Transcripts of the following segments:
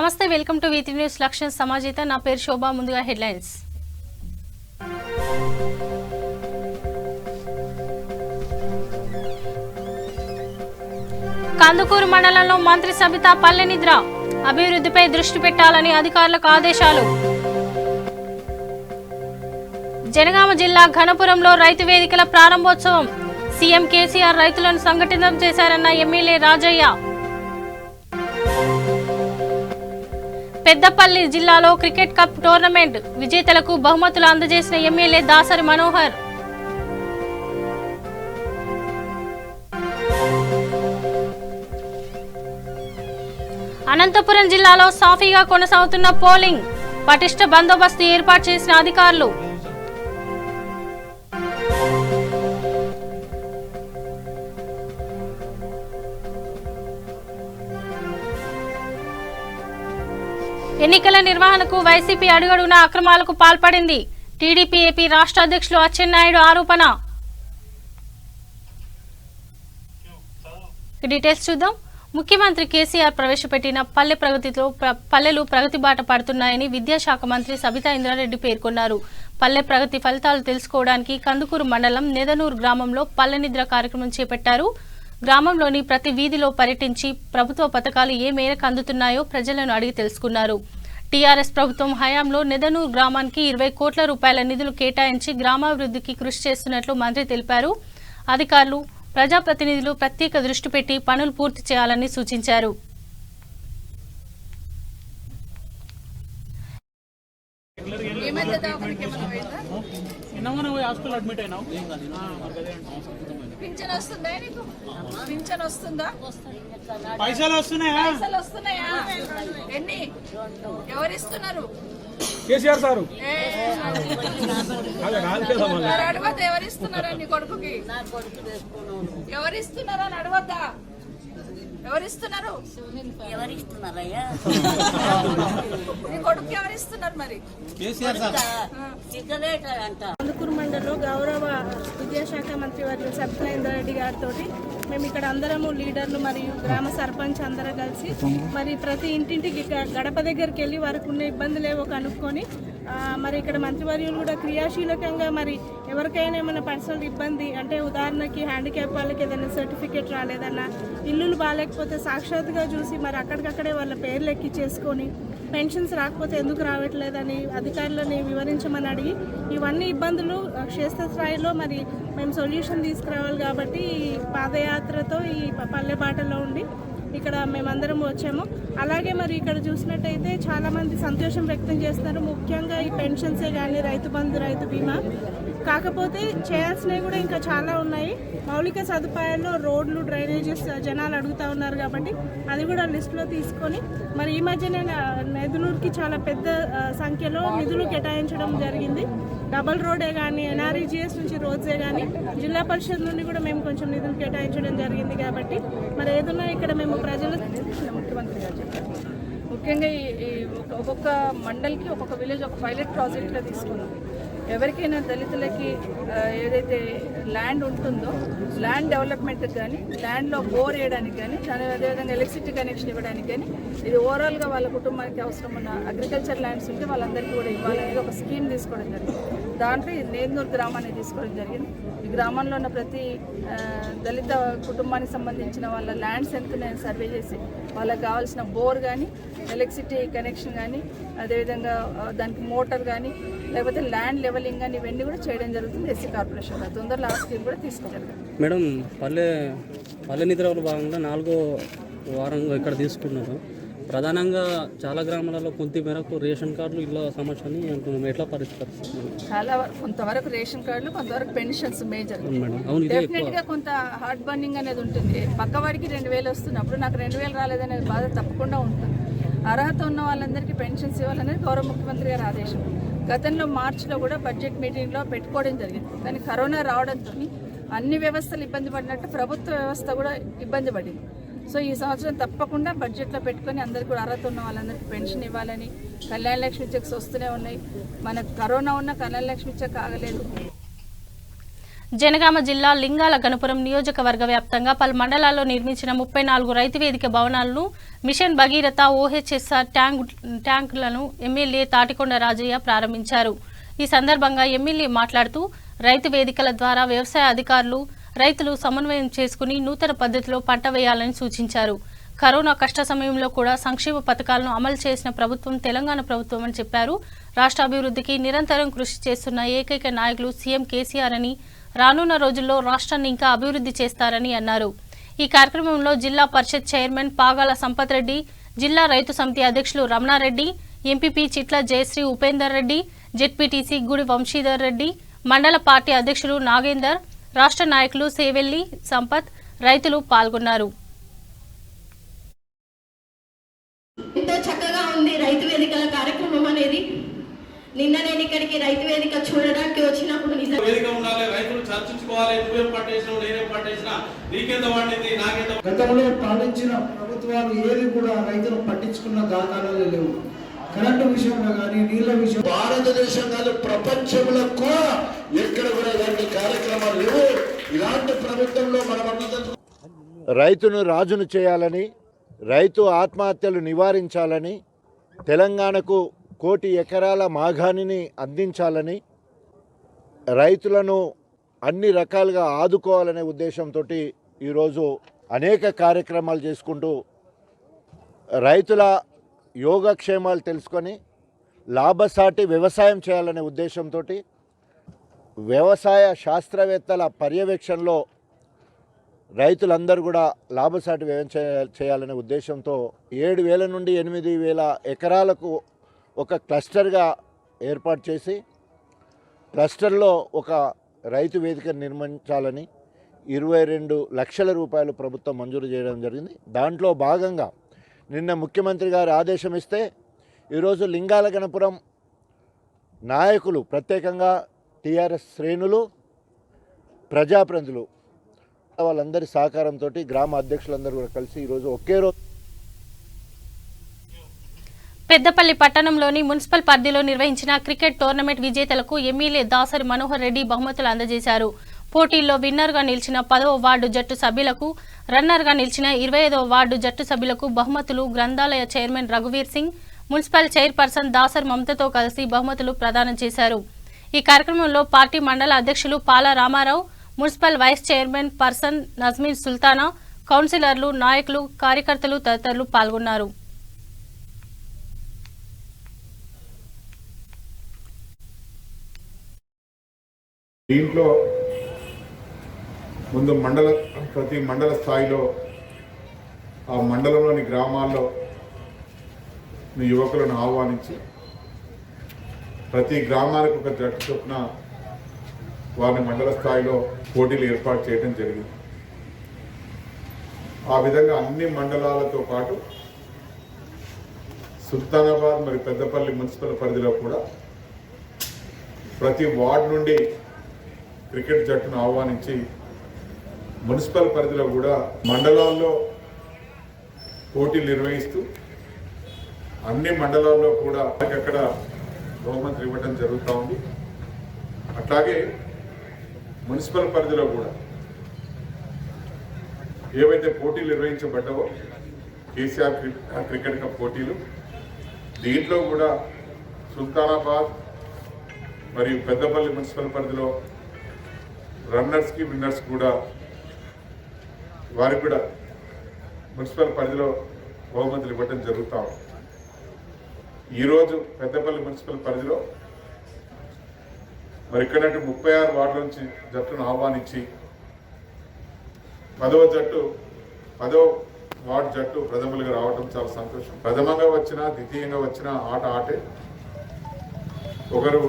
నమస్తే, welcome to Vithi news లక్ష్యం సమాజిత. నా పేరు శోభా. ముందుగా హెడ్లైన్స్. కందుకూరు మండలంలో మంత్రి సబితా పల్లె నిద్ర, అభివృద్ధిపై దృష్టి పెట్టాలని అధికారులకు ఆదేశాలు. జనగామ జిల్లా ఘనపురంలో రైతు వేదికల ప్రారంభోత్సవం, సీఎం కేసీఆర్ రైతులను సంఘటితం చేశారన్న ఎమ్మెల్యే రాజయ్య. పెద్దపల్లి జిల్లాలో క్రికెట్ కప్ టోర్నమెంట్ విజేతలకు బహుమతులు అందజేసిన ఎమ్మెల్యే దాసరి మనోహర్. అనంతపురం జిల్లాలో సాఫీగా కొనసాగుతున్న పోలింగ్, పటిష్ట బందోబస్తు ఏర్పాటు చేసిన అధికారులు. ఎన్నికల నిర్వహణకు వైసీపీ అడుగడుగున అక్రమాలకు పాల్పడింది, టీడీపీ ఏపీ రాష్ట్ర అధ్యక్షులు అచ్చెన్నాయుడు ఆరోపణ. డీటెయిల్స్ చూద్దాం. ముఖ్యమంత్రి కేసీఆర్ ప్రవేశపెట్టిన పల్లె ప్రగతిలో పల్లెలు ప్రగతి బాట పడుతున్నాయని విద్యాశాఖ మంత్రి సబితా ఇంద్రారెడ్డి పేర్కొన్నారు. పల్లె ప్రగతి ఫలితాలు తెలుసుకోవడానికి కందుకూరు మండలం నెదనూరు గ్రామంలో పల్లె నిద్ర కార్యక్రమం చేపట్టారు. గ్రామంలోని ప్రతి వీధిలో పర్యటించి ప్రభుత్వ పథకాలు ఏ మేరకు అందుతున్నాయో ప్రజలను అడిగి తెలుసుకున్నారు. టీఆర్ఎస్ ప్రభుత్వం హయాంలో నెదనూరు గ్రామానికి 20 కోట్ల రూపాయల నిధులు కేటాయించి గ్రామాభివృద్ధికి కృషి చేస్తున్నట్లు మంత్రి తెలిపారు. అధికారులు, ప్రజాప్రతినిధులు ప్రత్యేక దృష్టి పెట్టి పనులు పూర్తి చేయాలని సూచించారు. పైసలు వస్తున్నాయా? ఎన్ని ఎవరిస్తున్నారు? కేసీఆర్ సారు అడవద్దా? ఎవరిస్తున్నారా నీ కొడుకుకి? ఎవరిస్తున్నారా అని అడవద్దా? ఎవరిస్తున్నారు? నీ కొడుకు ఎవరిస్తున్నారు? మరి కందుకూరు మండలంలో గౌరవ విద్యాశాఖ మంత్రి వర్యులు సబితా ఇంద్రారెడ్డి గారితో మేము ఇక్కడ అందరము లీడర్లు మరియు గ్రామ సర్పంచ్ అందరూ కలిసి మరి ప్రతి ఇంటింటికి గడప దగ్గరికి వెళ్ళి వారికి ఉన్న ఇబ్బందులు ఏవో కనుక్కొని మరి ఇక్కడ మంత్రివర్యులు కూడా క్రియాశీలకంగా మరి ఎవరికైనా ఏమైనా పర్సనల్ ఇబ్బంది అంటే ఉదాహరణకి హ్యాండిక్యాప్ వాళ్ళకి ఏదైనా సర్టిఫికేట్ రాలేదన్నా, ఇల్లులు బాగాలేకపోతే సాక్షాత్గా చూసి మరి అక్కడికక్కడే వాళ్ళ పేర్లు ఎక్కించేసుకొని పెన్షన్స్ రాకపోతే ఎందుకు రావట్లేదని అధికారులని వివరించమని అడిగి ఇవన్నీ ఇబ్బందులు క్షేత్రస్థాయిలో మరి మేము సొల్యూషన్ తీసుకురావాలి కాబట్టి ఈ పాదయాత్రతో ఈ పల్లె బాటలో ఉండి ఇక్కడ మేమందరం వచ్చాము. అలాగే మరి ఇక్కడ చూసినట్టయితే చాలామంది సంతోషం వ్యక్తం చేస్తున్నారు. ముఖ్యంగా ఈ పెన్షన్సే కానీ రైతు బంధు, రైతు బీమా కాకపోతే చేయాల్సినవి కూడా ఇంకా చాలా ఉన్నాయి. మౌలిక సదుపాయాల్లో రోడ్లు, డ్రైనేజెస్ జనాలు అడుగుతూ ఉన్నారు కాబట్టి అది కూడా లిస్టులో తీసుకొని మరి ఈ మధ్యనే నెదనూరుకి చాలా పెద్ద సంఖ్యలో నిధులు కేటాయించడం జరిగింది. డబల్ రోడే కానీ, ఎన్ఆర్ఈజీఎస్ నుంచి రోడ్సే కానీ, జిల్లా పరిషత్ నుండి కూడా మేము కొంచెం నిధులు కేటాయించడం జరిగింది. కాబట్టి మరి ఏదైనా ఇక్కడ మేము ప్రజలు ముఖ్యమంత్రి గారు చెప్పారు. ముఖ్యంగా ఈ ఒక్కొక్క మండల్కి ఒక్కొక్క విలేజ్ ఒక పైలట్ ప్రాజెక్ట్గా తీసుకున్నాం. ఎవరికైనా దళితులకి ఏదైతే ల్యాండ్ ఉంటుందో ల్యాండ్ డెవలప్మెంట్కి కానీ, ల్యాండ్లో బోర్ వేయడానికి కానీ, అదేవిధంగా ఎలక్ట్రిసిటీ కనెక్షన్ ఇవ్వడానికి కానీ, ఇది ఓవరాల్గా వాళ్ళ కుటుంబానికి అవసరం ఉన్న అగ్రికల్చర్ ల్యాండ్స్ ఉంటే వాళ్ళందరికీ కూడా ఇవ్వాలనేది ఒక స్కీమ్ తీసుకోవడం జరిగింది. దాంట్లో ఈ నేదనూరు గ్రామాన్ని తీసుకోవడం జరిగింది. ఈ గ్రామంలో ఉన్న ప్రతి దళిత కుటుంబానికి సంబంధించిన వాళ్ళ ల్యాండ్స్ ఎంతున్నాయని సర్వే చేసి వాళ్ళకి కావాల్సిన బోర్ కానీ, ఎలక్ట్రిసిటీ కనెక్షన్ కానీ, అదేవిధంగా దానికి మోటార్ కానీ, లేకపోతే ల్యాండ్ లెవెలింగ్ కానీ ఇవన్నీ కూడా చేయడం జరుగుతుంది. ఎస్సీ కార్పొరేషన్ తొందరలో ఆ స్కీమ్ కూడా తీసుకోగలిగాం. మేడం, పల్లె నిద్రలో భాగంగా 4వ వారంగా ఇక్కడ తీసుకున్నారు. ప్రధానంగా చాలా గ్రామాలలో కొంత మేరకు రేషన్ కార్డులు ఇళ్ళ సమస్యని అంటున్నాం. ఎట్లా పరిష్కరిస్తున్నారు? చాలా కొంతవరకు రేషన్ కార్డులు, కొంతవరకు పెన్షన్స్ మేజర్. డెఫినెట్ గా కొంత హార్ట్ బర్నింగ్ అనేది ఉంటుంది. పక్కవాడికి 2000 వస్తున్నప్పుడు నాకు 2000 రాలేదనే బాధ తప్పకుండా ఉంటుంది. అర్హత ఉన్న వాళ్ళందరికీ పెన్షన్స్ ఇవ్వాలనేది గౌరవ ముఖ్యమంత్రి గారి ఆదేశం. గతంలో మార్చిలో కూడా బడ్జెట్ మీటింగ్లో పెట్టుకోవడం జరిగింది. కానీ కరోనా రావడంతో అన్ని వ్యవస్థలు ఇబ్బంది పడినట్టు ప్రభుత్వ వ్యవస్థ కూడా ఇబ్బంది పడింది. సో ఈ సంవత్సరం తప్పకుండా బడ్జెట్లో పెట్టుకొని అందరికీ కూడా అర్హత ఉన్న వాళ్ళందరికీ పెన్షన్ ఇవ్వాలని, కళ్యాణ లక్ష్మి చెక్స్ వస్తూనే ఉన్నాయి. మనకు కరోనా ఉన్న కళ్యాణ లక్ష్మి చెక్ ఆగలేదు. జనగామ జిల్లా లింగాల గణపురం నియోజకవర్గ వ్యాప్తంగా పలు మండలాల్లో నిర్మించిన 34 రైతు వేదిక భవనాలను మిషన్ భగీరథ ఓహెచ్ఎస్ఆర్ ట్యాంకులను ఎమ్మెల్యే తాటికొండ రాజయ్య ప్రారంభించారు. ఈ సందర్భంగా ఎమ్మెల్యే మాట్లాడుతూ రైతు వేదికల ద్వారా వ్యవసాయ అధికారులు రైతులు సమన్వయం చేసుకుని నూతన పద్ధతిలో పంట వేయాలని సూచించారు. కరోనా కష్ట సమయంలో కూడా సంక్షేమ పథకాలను అమలు చేసిన ప్రభుత్వం తెలంగాణ ప్రభుత్వం అని చెప్పారు. రాష్ట్ర అభివృద్ధికి నిరంతరం కృషి చేస్తున్న ఏకైక నాయకులు సీఎం కేసీఆర్ అని, రానున్న రోజుల్లో రాష్ట్రాన్ని ఇంకా అభివృద్ధి చేస్తారని అన్నారు. ఈ కార్యక్రమంలో జిల్లా పరిషత్ చైర్మన్ పాగాల సంపత్ రెడ్డి, జిల్లా రైతు సమితి అధ్యక్షులు రమణారెడ్డి, ఎంపీపీ చిట్ల జయశ్రీ ఉపేందర్ రెడ్డి, జెడ్పీటీసీ గుడి వంశీధర్ రెడ్డి, మండల పార్టీ అధ్యక్షులు నాగేందర్, రాష్ట్ర నాయకులు సేవెల్లి సంపత్, రైతులు పాల్గొన్నారు. ఎంతో చక్కగా ఉంది రైతు వేదికల కార్యక్రమం అనేది. నిన్న నేను ఇక్కడికి రైతు వేదిక చూడడానికి వచ్చినప్పుడు వేదిక ఉండాలి, రైతులు చర్చించుకోవాలి. నువ్వేం పట్టేసినావు, నేనేం పట్టేసినా, నీకెంత పండింది, నాకెంత. గతంలో పాలించిన ప్రభుత్వాలు ఏది కూడా రైతులు పట్టించుకున్న దాఖలాలు లేవు. కరెంటు విషయంలో కానీ, నీళ్ల విషయం, భారతదేశం కాదు ప్రపంచంలో కూడా ఎక్కడ కూడా ఇలాంటి కార్యక్రమాలు లేవు. ఇలాంటి ప్రభుత్వంలో మనం రైతును రాజును చేయాలని, రైతు ఆత్మహత్యలు నివారించాలని, తెలంగాణకు 1 కోటి ఎకరాల మాగాణిని అందించాలని, రైతులను అన్ని రకాలుగా ఆదుకోవాలనే ఉద్దేశంతో ఈరోజు అనేక కార్యక్రమాలు చేసుకుంటూ రైతుల యోగక్షేమాలు తెలుసుకొని లాభసాటి వ్యవసాయం చేయాలనే ఉద్దేశంతో వ్యవసాయ శాస్త్రవేత్తల పర్యవేక్షణలో రైతులందరూ కూడా లాభసాటి వ్యవసాయం చేయాలనే ఉద్దేశంతో 7,000 నుండి 8,000 ఎకరాలకు ఒక క్లస్టర్గా ఏర్పాటు చేసి క్లస్టర్లో ఒక రైతు వేదిక నిర్మించాలని 22 లక్షల రూపాయలు ప్రభుత్వం మంజూరు చేయడం జరిగింది. దాంట్లో భాగంగా నిన్న ముఖ్యమంత్రి గారు ఆదేశం ఇస్తే ఈరోజు లింగాల గణపురం నాయకులు, ప్రత్యేకంగా టీఆర్ఎస్ శ్రేణులు, ప్రజాప్రతినిధులు వాళ్ళందరి సహకారంతో గ్రామ అధ్యక్షులందరూ కూడా కలిసి ఈరోజు ఒకే రోజు పెద్దపల్లి పట్టణంలోని మున్సిపల్ పరిధిలో నిర్వహించిన క్రికెట్ టోర్నమెంట్ విజేతలకు ఎమ్మెల్యే దాసరి మనోహర్ రెడ్డి బహుమతులు అందజేశారు. పోటీల్లో విన్నర్గా నిలిచిన 10వ వార్డు జట్టు సభ్యులకు, రన్నర్గా నిలిచిన 25వ వార్డు జట్టు సభ్యులకు బహుమతులు గ్రంథాలయ చైర్మన్ రఘువీర్ సింగ్, మున్సిపల్ చైర్పర్సన్ దాసరి మమతతో కలిసి బహుమతులు ప్రదానం చేశారు. ఈ కార్యక్రమంలో పార్టీ మండల అధ్యక్షులు Pala Ramarao, municipal vice chairman person Najmeen Sultana, కౌన్సిలర్లు, నాయకులు, కార్యకర్తలు తదితరులు పాల్గొన్నారు. దీంట్లో ముందు ప్రతి మండల స్థాయిలో ఆ మండలంలోని గ్రామాల్లో యువకులను ఆహ్వానించి ప్రతి గ్రామానికి ఒక జట్టు చొప్పున వారిని మండల స్థాయిలో పోటీలు ఏర్పాటు చేయడం జరిగింది. ఆ విధంగా అన్ని మండలాలతో పాటు సుల్తానాబాద్ మరియు పెద్దపల్లి మున్సిపల్ పరిధిలో కూడా ప్రతి వార్డు నుండి క్రికెట్ జట్టును ఆహ్వానించి మున్సిపల్ పరిధిలో కూడా మండలాల్లో పోటీలు నిర్వహిస్తూ అన్ని మండలాల్లో కూడా అక్కడ బహుమతులు ఇవ్వడం జరుగుతూ ఉంది. అట్లాగే మున్సిపల్ పరిధిలో కూడా ఏవైతే పోటీలు నిర్వహించబడ్డావో కేసీఆర్ క్రికెట్ కప్ పోటీలు, దీంట్లో కూడా సుల్తానాబాద్ మరియు పెద్దపల్లి మున్సిపల్ పరిధిలో రన్నర్స్కి, విన్నర్స్ కూడా వారికి కూడా మున్సిపల్ పరిధిలో బహుమతులు ఇవ్వడం జరుగుతూ ఉంది. ఈరోజు పెద్దపల్లి మున్సిపల్ పరిధిలో మరి ఇక్కడ 36 వార్డుల నుంచి జట్టును ఆహ్వానించి 10వ వార్డు జట్టు ప్రథమలుగా రావడం చాలా సంతోషం. ప్రథమంగా వచ్చినా, ద్వితీయంగా వచ్చినా ఆట ఆటే. ఒకరు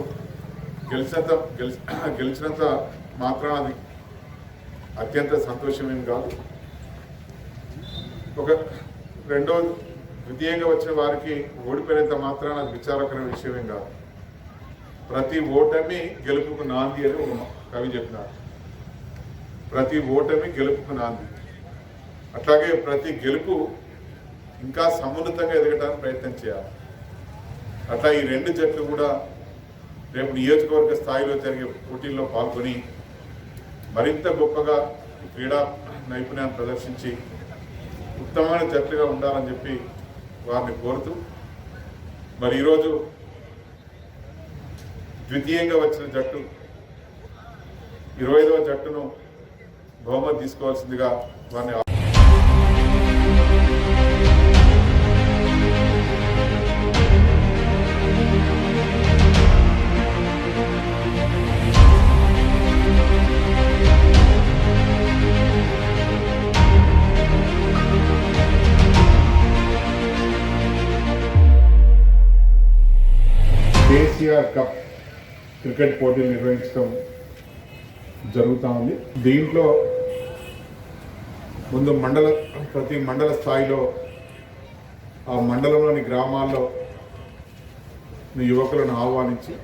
గెలిచినంత మాత్రం అది అత్యంత సంతోషమేం కాదు. ద్వితీయంగా వచ్చిన వారికి ఓడిపోయినంత మాత్రాన అది విచారకర విషయమేం కాదు. ప్రతి ఓటమి గెలుపుకు నాంది అని ఒక కవి చెప్పినారు. ప్రతి ఓటమి గెలుపుకు నాంది. అట్లాగే ప్రతి గెలుపు ఇంకా సమున్నతంగా ఎదగడానికి ప్రయత్నం చేయాలి. అట్లా ఈ 2 జట్లు కూడా రేపు నియోజకవర్గ స్థాయిలో జరిగే పోటీల్లో పాల్గొని మరింత గొప్పగా క్రీడా నైపుణ్యాన్ని ప్రదర్శించి ఉత్తమమైన జట్టుగా ఉండాలని చెప్పి వారిని కోరుతూ మరి ఈరోజు ద్వితీయంగా వచ్చిన జట్టు 25వ జట్టును బహుమతి తీసుకోవాల్సిందిగా వారిని కేసీఆర్ కప్ క్రికెట్ పోటీలు నిర్వహించడం జరుగుతూ ఉంది. దీంట్లో ముందు ప్రతి మండల స్థాయిలో ఆ మండలంలోని గ్రామాల్లో యువకులను ఆహ్వానించి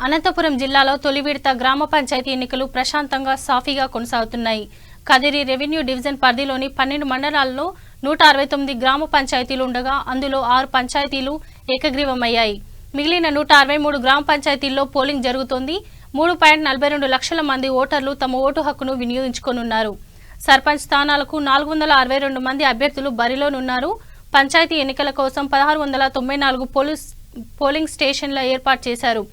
అనంతపురం జిల్లాలో తొలి విడత గ్రామ పంచాయతీ ఎన్నికలు ప్రశాంతంగా సాఫీగా కొనసాగుతున్నాయి. కదిరి రెవెన్యూ డివిజన్ పరిధిలోని 12 మండలాల్లో 169 గ్రామ పంచాయతీలు ఉండగా అందులో 6 పంచాయతీలు ఏకగ్రీవమయ్యాయి. మిగిలిన 163 గ్రామ పంచాయతీల్లో పోలింగ్ జరుగుతోంది. 3.42 లక్షల మంది ఓటర్లు తమ ఓటు హక్కును వినియోగించుకోనున్నారు. సర్పంచ్ స్థానాలకు 462 మంది అభ్యర్థులు బరిలోనున్నారు. పంచాయతీ ఎన్నికల కోసం 1694 పోలింగ్ స్టేషన్ల ఏర్పాటు చేశారు.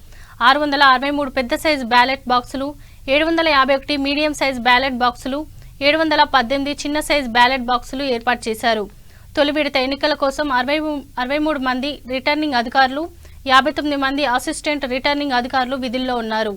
663 పెద్ద సైజు బ్యాలెట్ బాక్సులు, 751 మీడియం సైజ్ బ్యాలెట్ బాక్సులు, 718 చిన్న సైజ్ బ్యాలెట్ బాక్సులు ఏర్పాటు చేశారు. తొలి విడత ఎన్నికల కోసం 63 మంది రిటర్నింగ్ అధికారులు, 59 మంది అసిస్టెంట్ రిటర్నింగ్ అధికారులు విధుల్లో ఉన్నారు.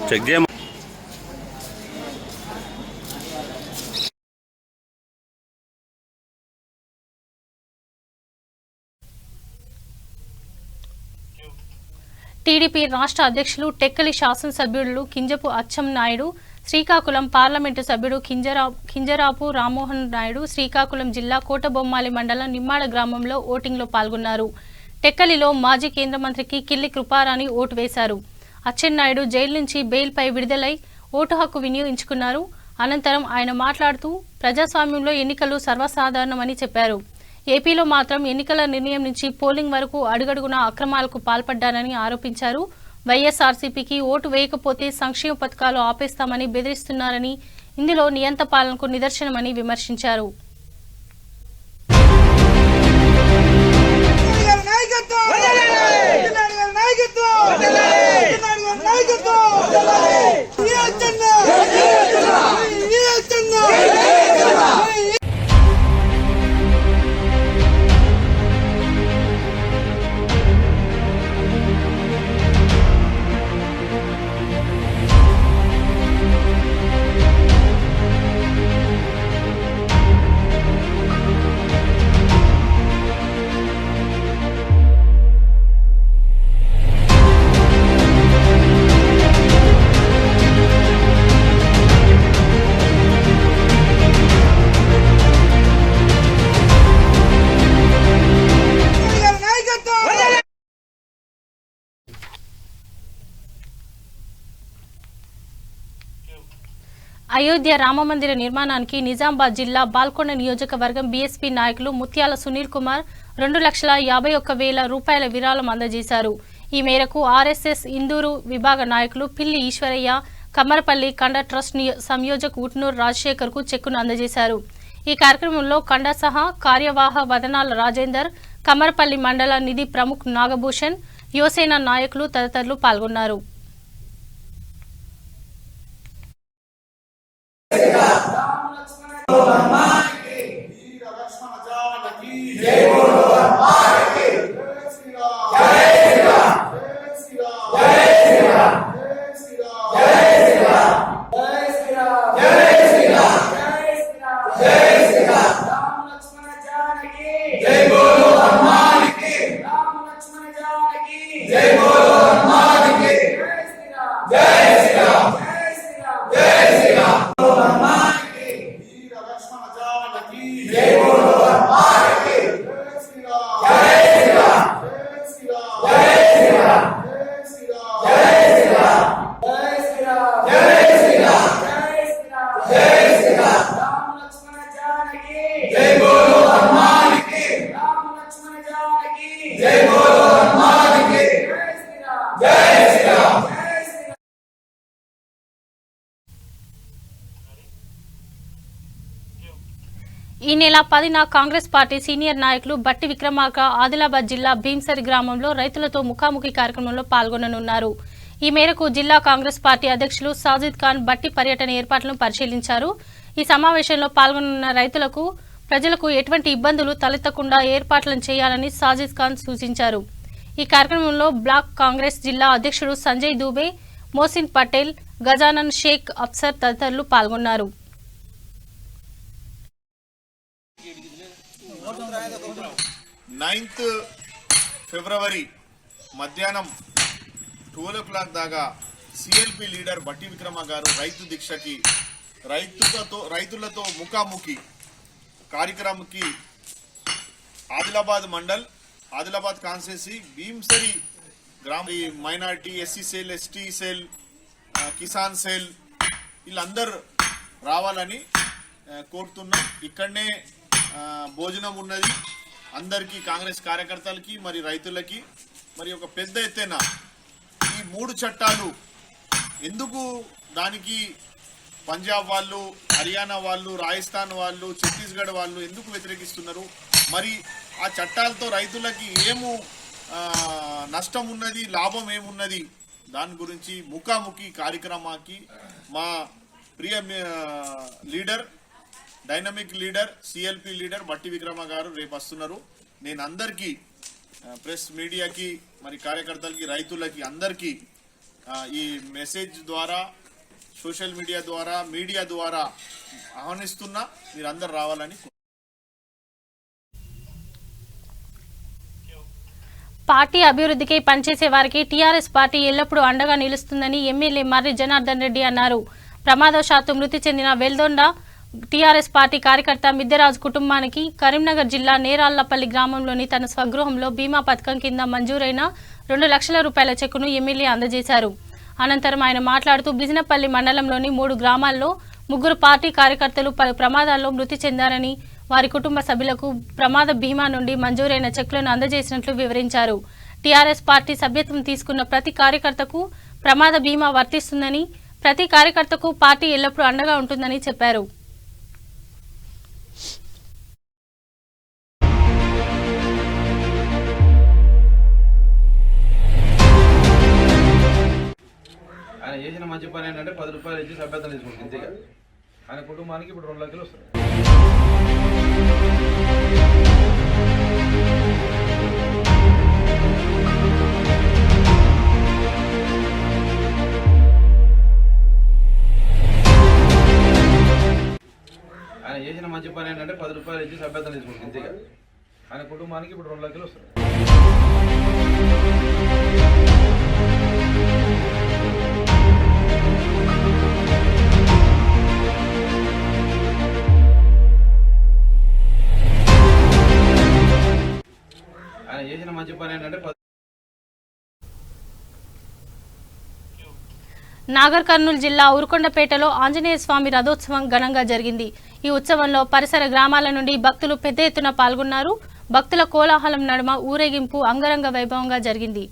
చెక్ చేయ టీడీపీ రాష్ట్ర అధ్యక్షులు టెక్కలి శాసనసభ్యులు కింజపు అచ్చం నాయుడు, శ్రీకాకుళం పార్లమెంటు సభ్యుడు కింజరాపు రామ్మోహన్ నాయుడు శ్రీకాకుళం జిల్లా కోటబొమ్మాలి మండలం నిమ్మాడ గ్రామంలో ఓటింగ్లో పాల్గొన్నారు. టెక్కలిలో మాజీ కేంద్ర మంత్రికి కిల్లి కృపారాణి ఓటు వేశారు. అచ్చెన్నాయుడు జైలు నుంచి బెయిల్పై విడుదలై ఓటు హక్కు వినియోగించుకున్నారు. అనంతరం ఆయన మాట్లాడుతూ ప్రజాస్వామ్యంలో ఎన్నికలు సర్వసాధారణమని చెప్పారు. ఏపీలో మాత్రం ఎన్నికల నిర్ణయం నుంచి పోలింగ్ వరకు అడుగడుగునా అక్రమాలకు పాల్పడ్డారని ఆరోపించారు. వైఎస్ఆర్సీపీకి ఓటు వేయకపోతే సంక్షేమ పథకాలు ఆపేస్తామని బెదిరిస్తున్నారని, ఇందులో నియంత పాలనకు నిదర్శనమని విమర్శించారు. అయోధ్య రామమందిర నిర్మాణానికి నిజామాబాద్ జిల్లా బాల్కొండ నియోజకవర్గం బీఎస్పీ నాయకులు ముత్యాల సునీల్ కుమార్ 2,51,000 రూపాయల విరాళం అందజేశారు. ఈ మేరకు ఆర్ఎస్ఎస్ ఇందూరు విభాగ నాయకులు పిల్లి ఈశ్వరయ్య కమ్మరపల్లి కండ ట్రస్ట్ సంయోజక్ ఉట్నూర్ రాజశేఖర్ కు చెక్కును అందజేశారు. ఈ కార్యక్రమంలో కండ సహా కార్యవాహ వదనాల రాజేందర్, కమ్మరపల్లి మండల నిధి ప్రముఖ్ నాగభూషణ్, యువసేన నాయకులు తదితరులు పాల్గొన్నారు. రామ లక్ష్మణ ఈ నెల 10న కాంగ్రెస్ పార్టీ సీనియర్ నాయకులు బట్టి విక్రమార్క ఆదిలాబాద్ జిల్లా భీంసరి గ్రామంలో రైతులతో ముఖాముఖి కార్యక్రమంలో పాల్గొననున్నారు. ఈ మేరకు జిల్లా కాంగ్రెస్ పార్టీ అధ్యక్షులు సాజిద్ ఖాన్ బట్టి పర్యటన ఏర్పాట్లను పరిశీలించారు. ఈ సమావేశంలో పాల్గొన్న రైతులకు ప్రజలకు ఎటువంటి ఇబ్బందులు తలెత్తకుండా ఏర్పాట్లను చేయాలని సాజిద్ ఖాన్ సూచించారు. ఈ కార్యక్రమంలో బ్లాక్ కాంగ్రెస్ జిల్లా అధ్యక్షుడు సంజయ్ దూబే, మోసిన్ పటేల్, గజానన్ షేక్ అఫ్సర్ తదితరులు పాల్గొన్నారు. 9th ఫిబ్రవరి మధ్యాహ్నం 12 o'clock దాకా సిఎల్పి లీడర్ బట్టి విక్రమ గారు రైతు దీక్షకి రైతులతో ముఖాముఖి కార్యక్రమంకి ఆదిలాబాద్ మండల్, ఆదిలాబాద్ కాన్స్టిట్యున్సీ, భీంసరి గ్రామ minority, SC cell, ST cell, Kisan cell వీళ్ళందరూ రావాలని కోరుతున్నాం. ఇక్కడనే భోజనం ఉన్నది అందరికీ, కాంగ్రెస్ కార్యకర్తలకి మరి రైతులకి. మరి ఒక పెద్ద ఎత్తున ఈ 3 చట్టాలు ఎందుకు, దానికి పంజాబ్ వాళ్ళు, హర్యానా వాళ్ళు, రాజస్థాన్ వాళ్ళు, ఛత్తీస్గఢ్ వాళ్ళు ఎందుకు వ్యతిరేకిస్తున్నారు, మరి ఆ చట్టాలతో రైతులకి ఏము నష్టం ఉన్నది, లాభం ఏమున్నది, దాని గురించి ముఖాముఖి కార్యక్రమానికి మా ప్రియ leader, dynamic leader, CLP leader Bhatti Vikrama గారు రేపు వస్తున్నారు. నేను అందరికీ, ప్రెస్ మీడియాకి, మరి కార్యకర్తలకి, రైతులకి అందరికీ ఈ మెసేజ్ ద్వారా, సోషల్ మీడియా ద్వారా ఆహ్వానిస్తున్నా, మీరందరూ రావాలని. పార్టీ అభివృద్ధికి పనిచేసే వారికి టీఆర్ఎస్ పార్టీ ఎల్లప్పుడూ అండగా నిలుస్తుందని ఎమ్మెల్యే మర్రి జనార్దన్ రెడ్డి అన్నారు. ప్రమాదవశాత్తు మృతి చెందిన వెల్దొండ టీఆర్ఎస్ పార్టీ కార్యకర్త మిద్దెరాజు కుటుంబానికి కరీంనగర్ జిల్లా నేరాళ్లపల్లి గ్రామంలోని తన స్వగృహంలో బీమా పథకం కింద మంజూరైన 2 లక్షల రూపాయల చెక్కును ఎమ్మెల్యే అందజేశారు. అనంతరం ఆయన మాట్లాడుతూ బిజినపల్లి మండలంలోని 3 గ్రామాల్లో 3 పార్టీ కార్యకర్తలు పలు ప్రమాదాల్లో మృతి చెందారని, వారి కుటుంబ సభ్యులకు ప్రమాద బీమా నుండి మంజూరైన చెక్కులను అందజేసినట్లు వివరించారు. టీఆర్ఎస్ పార్టీ సభ్యత్వం తీసుకున్న ప్రతి కార్యకర్తకు ప్రమాద బీమా వర్తిస్తుందని, ప్రతి కార్యకర్తకు పార్టీ ఎల్లప్పుడూ అండగా ఉంటుందని చెప్పారు. ఆయన చేసిన మంచి పని ఏంటంటే 10 రూపాయలు ఇచ్చి సభ్యత్వం తీసుకుంటుంది ఇంతగా. ఆయన కుటుంబానికి ఇప్పుడు 2 లక్షలు వస్తాయి. ఆయన చేసిన మంచి పని ఏంటంటే 10 రూపాయలు ఇచ్చి సభ్యత్వం తీసుకుంటుంది ఇంతగా. ఆయన కుటుంబానికి ఇప్పుడు 2 లక్షలు వస్తాయి. ఆయన చేసిన మంచి పని ఏంటంటే నాగర్ కర్నూలు జిల్లా ఉరుకొండపేటలో ఆంజనేయ స్వామి రథోత్సవం ఘనంగా జరిగింది. ఈ ఉత్సవంలో పరిసర గ్రామాల నుండి భక్తులు పెద్ద ఎత్తున పాల్గొన్నారు. భక్తుల కోలాహలం నడుమ ఊరేగింపు అంగరంగ వైభవంగా జరిగింది.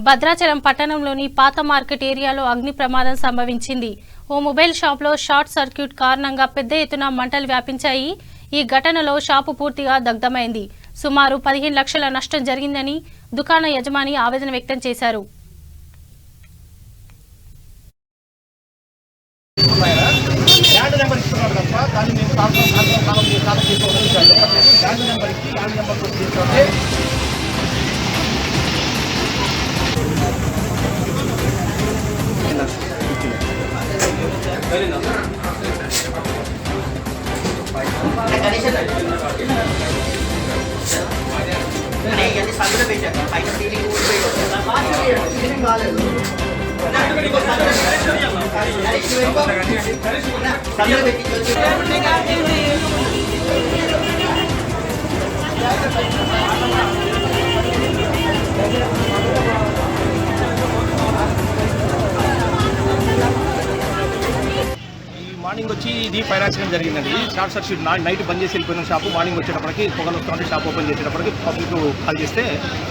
భద్రాచలం పట్టణంలోని పాత మార్కెట్ ఏరియాలో అగ్ని ప్రమాదం సంభవించింది. ఓ మొబైల్ షాప్లో షార్ట్ సర్క్యూట్ కారణంగా పెద్ద ఎత్తున మంటలు వ్యాపించాయి. ఈ ఘటనలో షాపు పూర్తిగా దగ్ధమైంది. సుమారు 15 లక్షల నష్టం జరిగిందని దుకాణ యజమాని ఆవేదన వ్యక్తం చేశారు. మార్నింగ్ వచ్చి ఇది ఫైర్ యాక్సిడెంట్ జరిగిందండి. షార్ట్ సర్క్యూట్ నైట్ బంద్ చేసి వెళ్ళిపోయిన షాపు మార్నింగ్ వచ్చేటప్పటికి పొగలు వస్తుంటే షాప్ ఓపెన్ చేసేటప్పటికి పబ్లిక్ కాల్ చేస్తే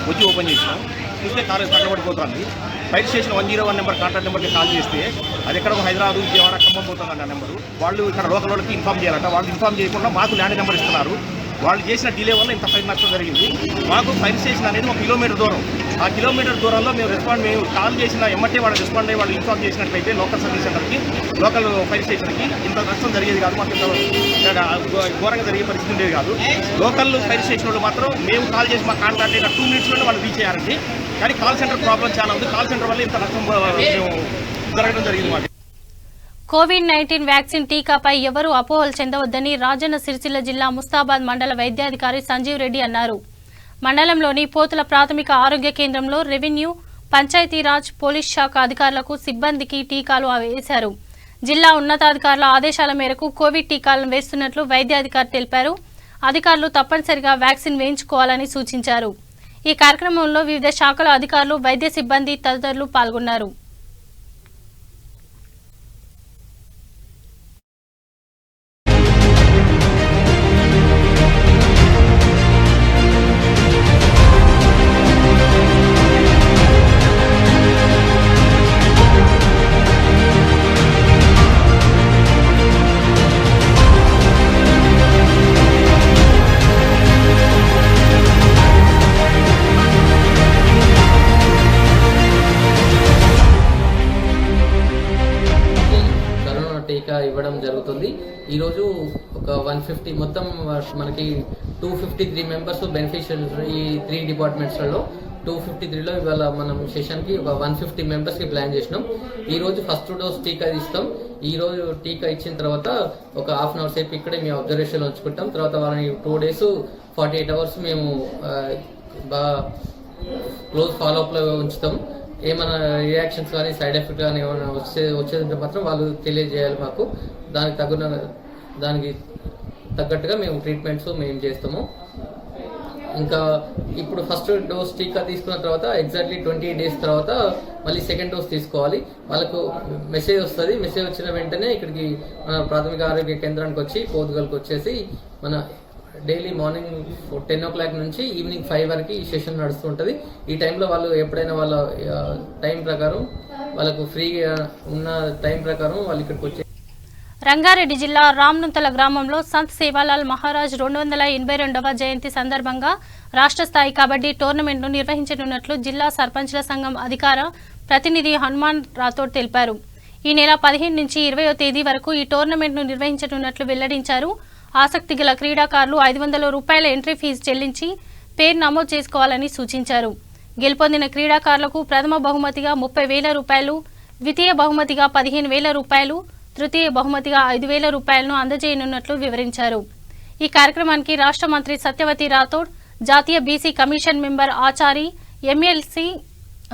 వచ్చి ఓపెన్ చేసినాం. చూస్తే కారు తగ్గబడిపోతుంది. ఫైర్ స్టేషన్ 101 నెంబర్ కాంటాక్ట్ నెంబర్కి కాల్ చేస్తే అది ఎక్కడ హైదరాబాద్ విజయవాడ ఖమ్మం పోతుందండి ఆ నెంబరు. వాళ్ళు ఇక్కడ లోకల్ వాళ్ళకి ఇన్ఫామ్ చేయాలంట. వాళ్ళు ఇన్ఫామ్ చేయకుండా మాకు ల్యాండ్ నెంబర్ ఇస్తున్నారు. వాళ్ళు చేసిన డిలే వల్ల ఇంత ఫైర్ నష్టం జరిగింది. మాకు ఫైర్ స్టేషన్ అనేది 1 కిలోమీటర్ దూరం. ఆ కిలోమీటర్ దూరంలో మేము కాల్ చేసిన ఎమ్మటే వాళ్ళు రెస్పాండ్ అయ్యి వాళ్ళు ఇన్ఫామ్ చేసినట్లయితే లోకల్ సర్వీస్ సెంటర్కి లోకల్ ఫైర్ స్టేషన్కి ఇంత నష్టం జరిగేది కాదు. మాకు ఇంత ఘోరంగా జరిగే పరిస్థితి ఉండేది కాదు. లోకల్ ఫైర్ స్టేషన్ వాళ్ళు మాత్రం మేము కాల్ చేసి మా కాంటాక్ట్ అయిన 2 మినిట్స్లోనే వాళ్ళు రీచ్ అయ్యారండి. కానీ కాల్ సెంటర్ ప్రాబ్లం చాలా ఉంది. కాల్ సెంటర్ వల్ల ఇంత నష్టం జరగడం జరిగింది. మాకు కోవిడ్-19 వ్యాక్సిన్ టీకాపై ఎవరూ అపోహలు చెందవద్దని రాజన్న సిరిసిల్ల జిల్లా ముస్తాబాద్ మండల వైద్యాధికారి సంజీవ్ రెడ్డి అన్నారు. మండలంలోని పోతుల ప్రాథమిక ఆరోగ్య కేంద్రంలో రెవెన్యూ, పంచాయతీరాజ్, పోలీస్ శాఖ అధికారులకు సిబ్బందికి టీకాలు వేశారు. జిల్లా ఉన్నతాధికారుల ఆదేశాల మేరకు కోవిడ్ టీకాలను వేస్తున్నట్లు వైద్యాధికారి తెలిపారు. అధికారులు తప్పనిసరిగా వ్యాక్సిన్ వేయించుకోవాలని సూచించారు. ఈ కార్యక్రమంలో వివిధ శాఖల అధికారులు, వైద్య సిబ్బంది తదితరులు పాల్గొన్నారు. ఇవ్వడం జరుగుతుంది. ఈరోజు ఒక 150 మొత్తం మనకి 253 మెంబర్స్ బెనిఫిషియరీస్ ఈ 3 డిపార్ట్మెంట్స్లలో 253లో ఇవాళ మనం సెషన్కి ఒక 150 మెంబర్స్కి ప్లాన్ చేసినాం. ఈరోజు ఫస్ట్ డోస్ టీకా ఇస్తాం. ఈరోజు టీకా ఇచ్చిన తర్వాత ఒక హాఫ్ అన్ అవర్ సేపు ఇక్కడే మేము అబ్జర్వేషన్లో ఉంచుకుంటాం. తర్వాత వాళ్ళని 2 days 48 hours మేము బాగా క్లోజ్ ఫాలోఅప్లో ఉంచుతాం. ఏమైనా రియాక్షన్స్ కానీ సైడ్ ఎఫెక్ట్ కానీ ఏమైనా వచ్చేదంటే మాత్రం వాళ్ళు తెలియజేయాలి మాకు. దానికి తగ్గట్టుగా మేము ట్రీట్మెంట్స్ మేము చేస్తాము. ఇంకా ఇప్పుడు ఫస్ట్ డోస్ టీకా తీసుకున్న తర్వాత ఎగ్జాక్ట్లీ 20 days తర్వాత మళ్ళీ సెకండ్ డోస్ తీసుకోవాలి. వాళ్ళకు మెసేజ్ వస్తుంది. మెసేజ్ వచ్చిన వెంటనే ఇక్కడికి మన ప్రాథమిక ఆరోగ్య కేంద్రానికి వచ్చి పోతుగల్కి వచ్చేసి మన డైలీ మార్నింగ్ 10 o'clock నుంచి ఈవినింగ్ 5 వరకు ఈ సెషన్ నడుస్తుంటుంది. ఈ టైంలో వాళ్ళు ఎప్పుడైనా వాళ్ళ టైం ప్రకారం వాళ్ళకు ఫ్రీగా ఉన్న టైం ప్రకారం వాళ్ళు ఇక్కడికి వచ్చి. రంగారెడ్డి జిల్లా రామ్నుంతల గ్రామంలో సంత్ సేవాలాల్ మహారాజ్ 282వ జయంతి సందర్భంగా రాష్ట్ర స్థాయి కబడ్డీ టోర్నమెంట్ను నిర్వహించనున్నట్లు జిల్లా సర్పంచ్ల సంఘం అధికార ప్రతినిధి హనుమాన్ రాథోడ్ తెలిపారు. ఈ నెల 15 నుంచి 20వ తేదీ వరకు ఈ టోర్నమెంట్ను నిర్వహించనున్నట్లు వెల్లడించారు. ఆసక్తి గల క్రీడాకారులు 500 రూపాయల ఎంట్రీ ఫీజు చెల్లించి పేరు నమోదు చేసుకోవాలని సూచించారు. గెలుపొందిన క్రీడాకారులకు ప్రథమ బహుమతిగా 30,000 రూపాయలు, ద్వితీయ బహుమతిగా 15,000 రూపాయలు, తృతీయ బహుమతిగా 5,000 రూపాయలను అందజేయనున్నట్లు వివరించారు. ఈ కార్యక్రమానికి రాష్ట్ర మంత్రి సత్యవతి రాథోడ్, జాతీయ BC commission member Achari, MLC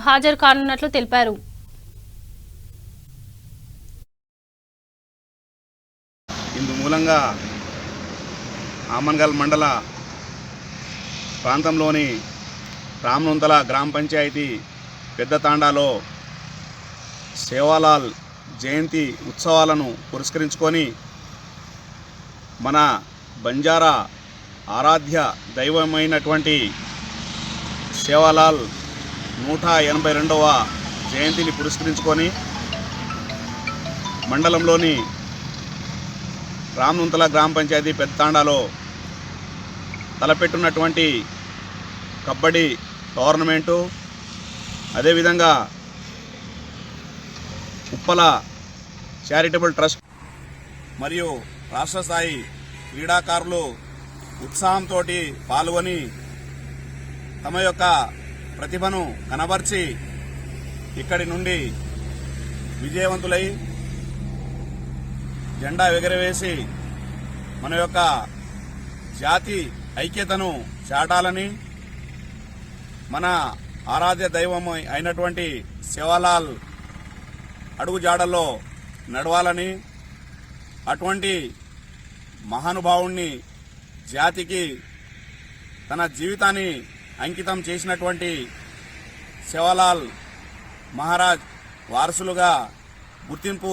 హాజరు కానున్నట్లు తెలిపారు. ఇందు మూలంగా ఆమన్గల్ మండల ప్రాంతంలోని రామ్నుంతల గ్రామ పంచాయతీ పెద్ద తాండాలో సేవాలాల్ జయంతి ఉత్సవాలను పురస్కరించుకొని మన బంజారా ఆరాధ్య దైవమైనటువంటి సేవాలాల్ 182వ జయంతిని పురస్కరించుకొని మండలంలోని రామనుంతల గ్రామ పంచాయతీ పెద్దతాండాలో తలపెట్టున్నటువంటి కబడ్డీ టోర్నమెంటు, అదేవిధంగా ఉప్పల చారిటబుల్ ట్రస్ట్ మరియు రాష్ట్ర స్థాయి క్రీడాకారులు ఉత్సాహంతో పాల్గొని తమ యొక్క ప్రతిభను కనబర్చి ఇక్కడి నుండి విజయవంతులై జెండా ఎగరవేసి మన యొక్క జాతి ఐక్యతను చాటాలని, మన ఆరాధ్య దైవం అయినటువంటి సేవాలాల్ అడుగుజాడల్లో నడవాలని, అటువంటి మహానుభావుణ్ణి జాతికి తన జీవితాన్ని అంకితం చేసినటువంటి సేవాలాల్ మహారాజ్ వారసులుగా గుర్తింపు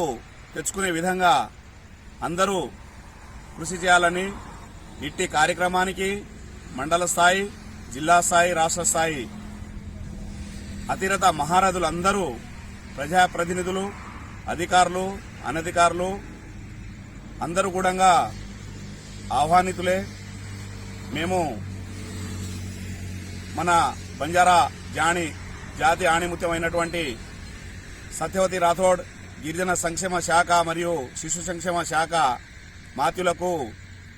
తెచ్చుకునే విధంగా అందరూ కృషి చేయాలని, ఇట్టి కార్యక్రమానికి మండల స్థాయి, జిల్లా స్థాయి, రాష్ట్ర స్థాయి అతిరథ మహారథులందరూ, ప్రజాప్రతినిధులు, అధికారులు, అనధికారులు అందరూ కూడా ఆహ్వానితులే. మేము మన బంజారా జాతి ఆణిముత్యమైనటువంటి సత్యవతి రాథోడ్ గిరిజన సంక్షేమ శాఖ మరియు శిశు సంక్షేమ శాఖ మాత్యులకు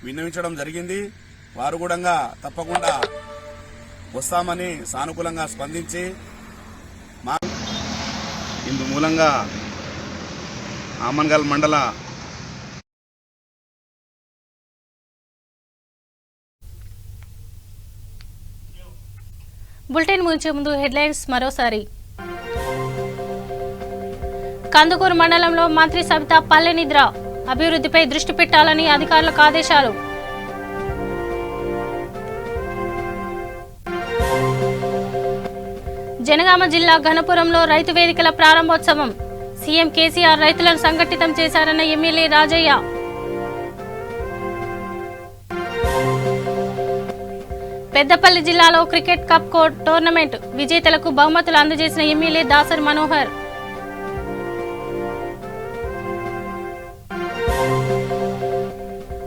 విన్నవించడం జరిగింది. వారు కూడా తప్పకుండా వస్తామని సానుకూలంగా స్పందించి ఇందు మూలంగా ఆమన్గల్ మండల బులెటిన్ ముగించే ముందు హెడ్లైన్స్ మరోసారి. కందుకూరు మండలంలో మంత్రి సబితా పల్లె నిద్ర, అభివృద్ధిపై దృష్టి పెట్టాలని అధికారులకు ఆదేశాలు. జనగామ జిల్లా ఘనపురంలో రైతు వేదికల ప్రారంభోత్సవం, సీఎం కేసీఆర్ రైతులను సంఘటితం చేశారన్న ఎమ్మెల్యే రాజయ్య. పెద్దపల్లి జిల్లాలో క్రికెట్ కప్ టోర్నమెంట్ విజేతలకు బహుమతులు అందజేసిన ఎమ్మెల్యే దాసరి మనోహర్.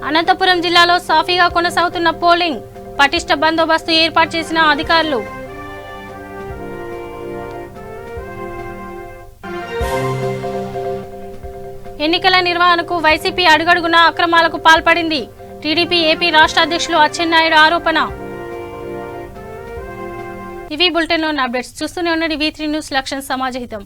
అనంతపురం జిల్లాలో సాఫీగా కొనసాగుతున్న పోలింగ్, పటిష్ట బందోబస్తు ఏర్పాటు చేసిన అధికారులు. ఎన్నికల నిర్వహణకు వైసీపీ అడుగడుగునా అక్రమాలకు పాల్పడింది, టీడీపీ ఏపీ రాష్ట్ర అధ్యక్షులు అచ్చెన్నాయుడు ఆరోపణ. ఇవి బులెటిన్లోని అప్డేట్స్. చూస్తూనే ఉండండి V3 న్యూస్, లక్ష్యం సమాజహితం.